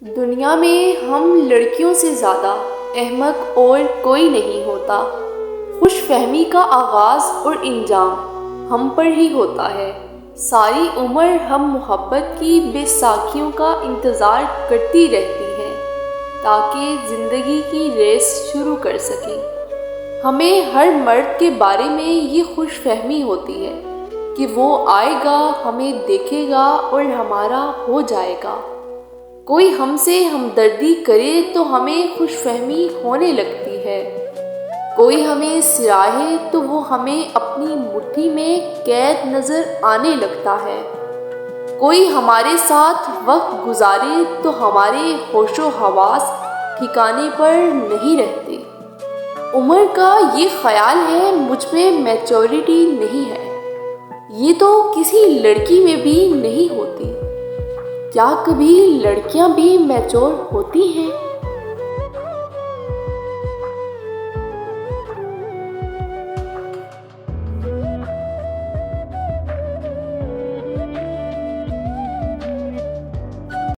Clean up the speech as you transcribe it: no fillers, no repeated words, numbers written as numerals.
दुनिया में हम लड़कियों से ज़्यादा अहमक और कोई नहीं होता। खुशफहमी का आगाज़ और इंजाम हम पर ही होता है। सारी उम्र हम मोहब्बत की बेसाखियों का इंतज़ार करती रहती हैं ताकि ज़िंदगी की रेस शुरू कर सकें। हमें हर मर्द के बारे में ये खुशफहमी होती है कि वो आएगा, हमें देखेगा और हमारा हो जाएगा। कोई हमसे हमदर्दी करे तो हमें खुशफहमी होने लगती है। कोई हमें सिराहे तो वो हमें अपनी मुट्ठी में कैद नज़र आने लगता है। कोई हमारे साथ वक्त गुजारे तो हमारे होशो हवास ठिकाने पर नहीं रहते। उम्र का ये ख्याल है मुझ में मैच्योरिटी नहीं है, ये तो किसी लड़की में भी नहीं होती। क्या कभी लड़कियां भी मैच्योर होती हैं?